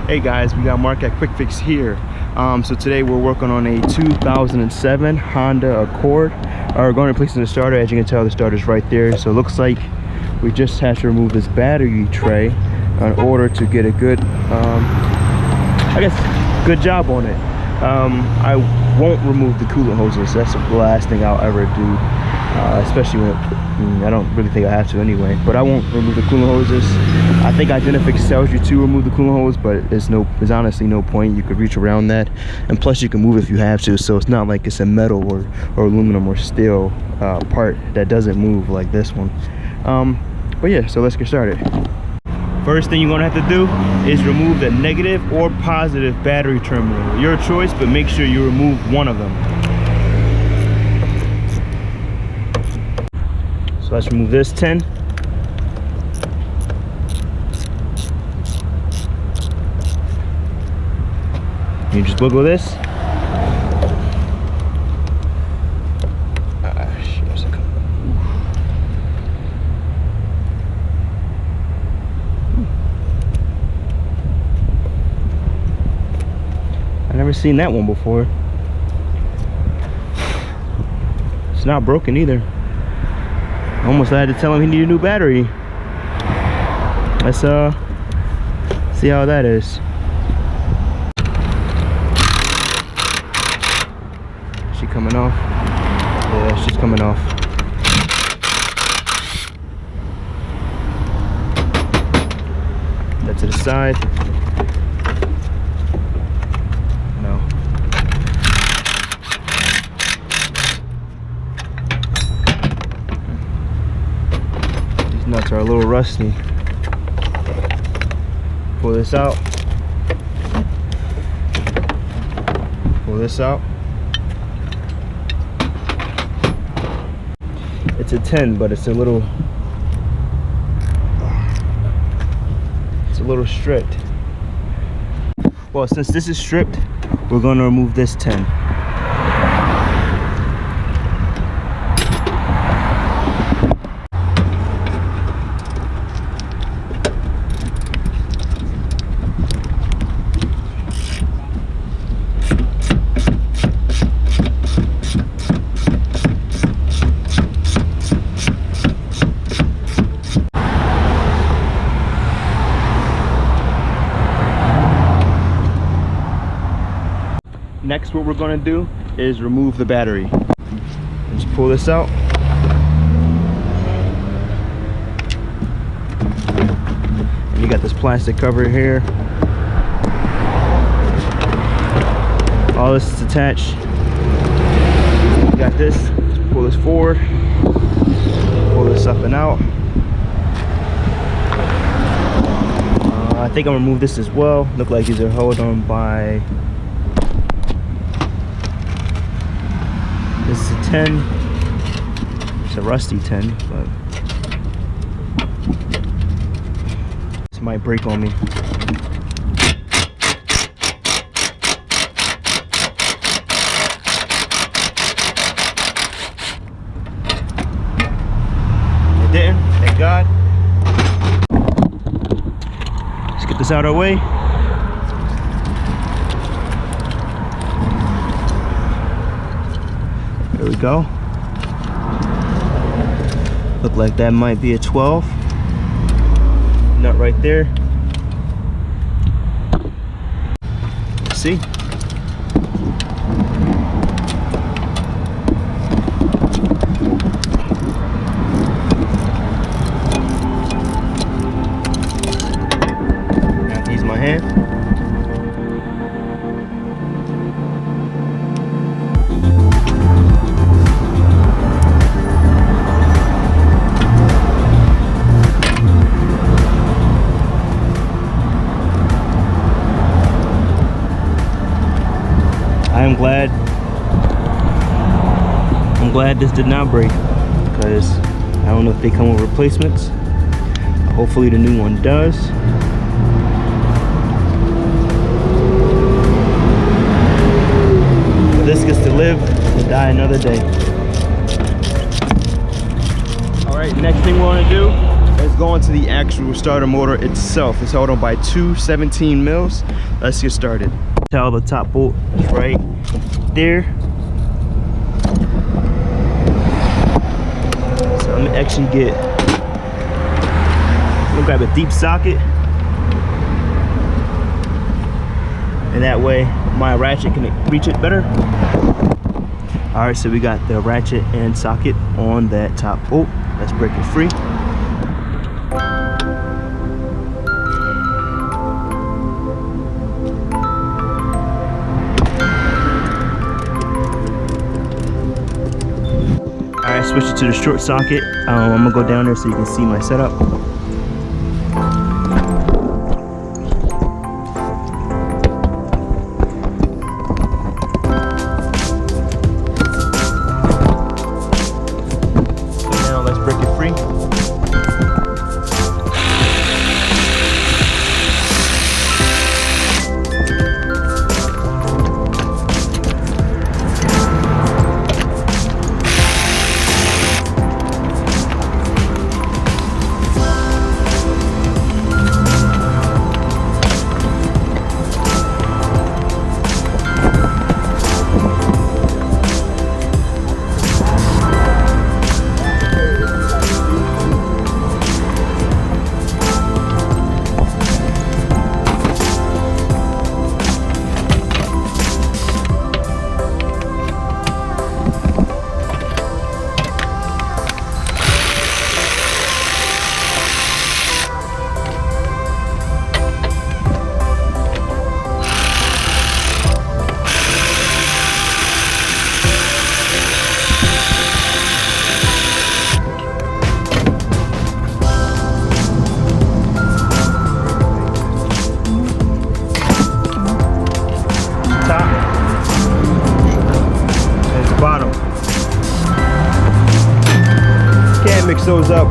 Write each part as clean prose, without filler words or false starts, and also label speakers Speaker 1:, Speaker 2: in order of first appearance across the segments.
Speaker 1: Hey guys, we got Mark at QuickFix here. So today we're working on a 2007 Honda Accord. We're going to replace the starter. As you can tell, the starter's right there. So it looks like we just have to remove this battery tray in order to get a good, good job on it. I won't remove the coolant hoses. That's the last thing I'll ever do, especially when I don't really think I have to anyway. But I won't remove the coolant hoses. I think Identifix tells you to remove the coolant hose, but there's honestly no point. You could reach around that, and plus you can move if you have to. So it's not like it's a metal or aluminum or steel part that doesn't move like this one. But yeah, so let's get started. First thing you're gonna have to do is remove the negative or positive battery terminal. Your choice, but make sure you remove one of them. So let's remove this 10. You just wiggle this. I've never seen that one before. It's not broken either. Almost had to tell him he needed a new battery. Let's see how that is. Is she coming off? Yeah, she's coming off. That to the side. Nuts are a little rusty. Pull this out. Pull this out. It's a 10, but it's a little stripped. Well, since this is stripped, we're going to remove this 10. Next, what we're going to do is remove the battery. Just pull this out. And you got this plastic cover here. All this is attached. You got this. Just pull this forward. Pull this up and out. I think I'm gonna remove this as well. Look like these are held on by. This is a 10. It's a rusty 10, but this might break on me. It didn't, thank God. Let's get this out of our way. There we go. Look like that might be a 12. Nut right there. Let's see. Now use my hand. I'm glad this did not break, because I don't know if they come with replacements. Hopefully the new one does. But this gets to live and die another day. All right, next thing we want to do is go into the actual actual starter motor itself. It's held on by two 17 mils. Let's get started. Tell the top bolt is right there. So let me actually I'm gonna grab a deep socket, and that way my ratchet can reach it better. All right, so we got the ratchet and socket on that top bolt. Let's break it free. All right, switch it to the short socket. I'm gonna go down there so you can see my setup. Can't mix those up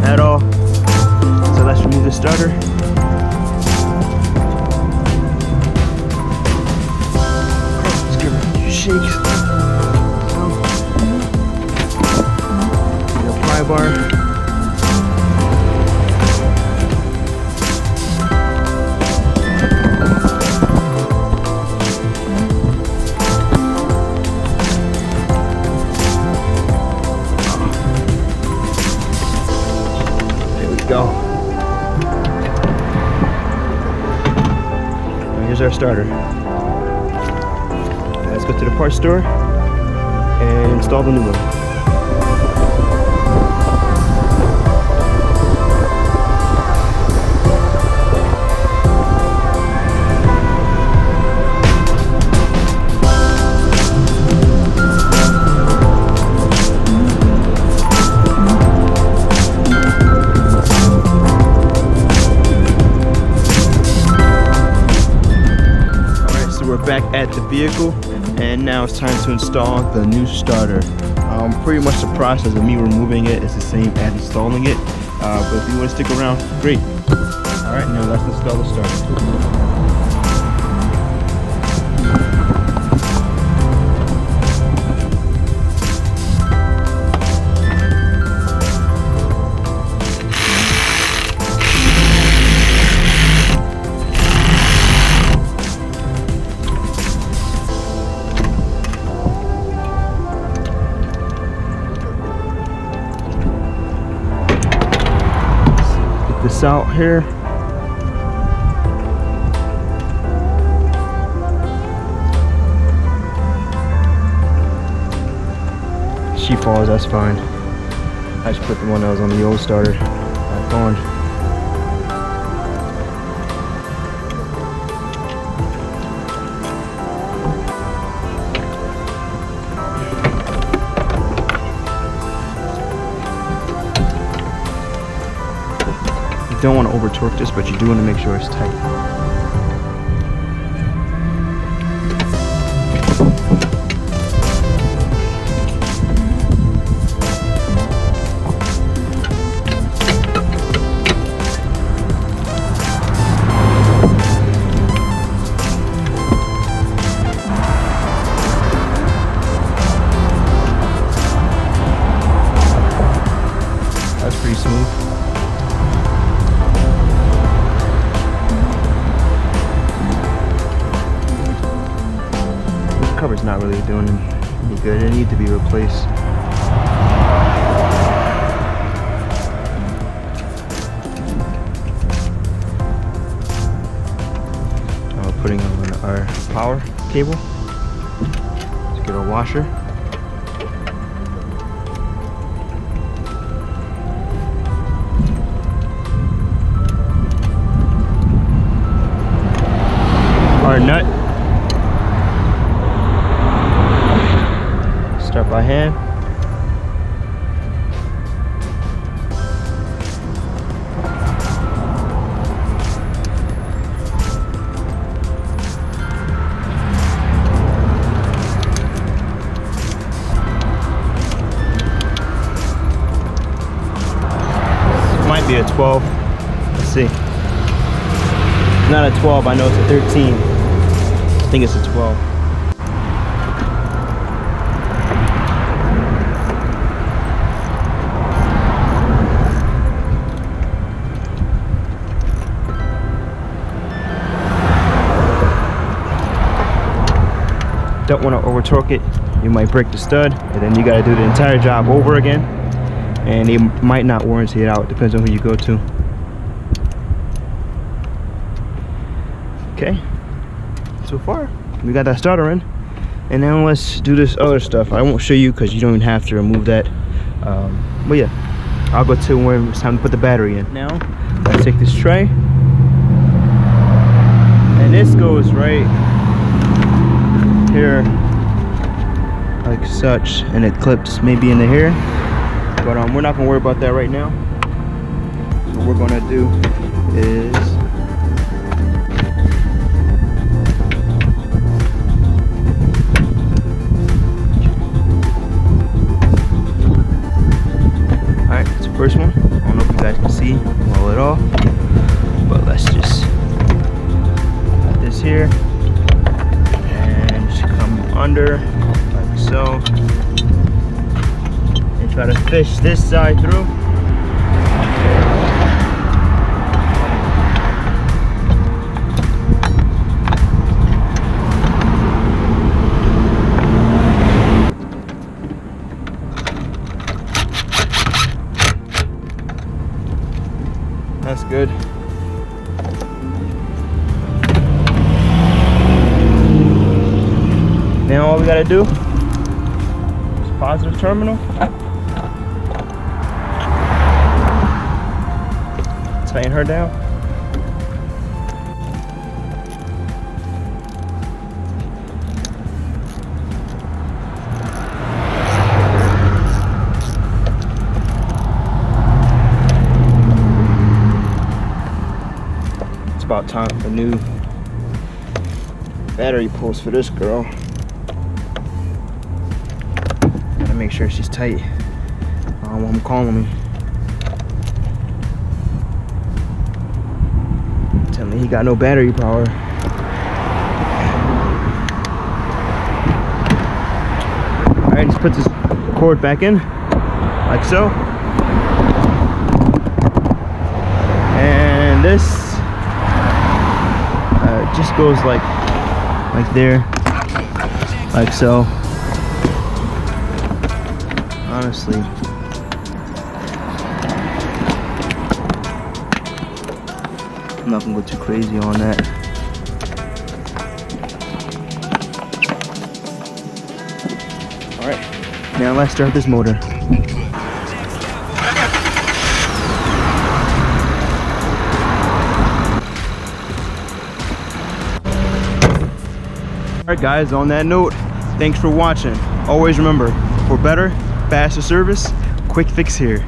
Speaker 1: at all. So let's remove the starter. Let's give it a few shakes. The pry bar. Go. Here's our starter. Let's go to the parts store and install the new one. Back at the vehicle, and now it's time to install the new starter. Pretty much the process of me removing it is the same as installing it, but if you want to stick around, great. All right, now let's install the starter. This out here. She falls, that's fine. I just put the one that was on the old starter back on. You don't want to over torque this, but you do want to make sure it's tight. That's pretty smooth. cover's not really doing any good. It needs to be replaced. Now we're putting on our power cable. Let's get a washer. Our nut. Start by hand. This might be a 12. Let's see. It's not a 12, I know it's a 13. I think it's a 12. Don't want to over torque it, you might break the stud, and then you got to do the entire job over again, and it might not warranty it out. Depends on who you go to. Okay, so far we got that starter in, and now let's do this other stuff. I won't show you because you don't even have to remove that, but yeah, I'll go to where it's time to put the battery in. Now let's take this tray, and this goes right here like such, and it clips maybe into here, but we're not gonna worry about that right now. So what we're gonna do is alright, it's the first one. I don't know if you guys can see well at all, but let's just put this here and just come under like so, and try to fish this side through. That's good. Now all we gotta do is positive terminal. Tighten her down. It's about time for new battery pulls for this girl. Gotta make sure she's tight. I don't want him calling me. Tell me he got no battery power. Alright, just put this cord back in, like so. And this just goes like there, like so. Honestly, I'm not gonna go too crazy on that. Alright, now let's start this motor. Alright guys, on that note, thanks for watching. Always remember, for better, faster service, QuickFix here.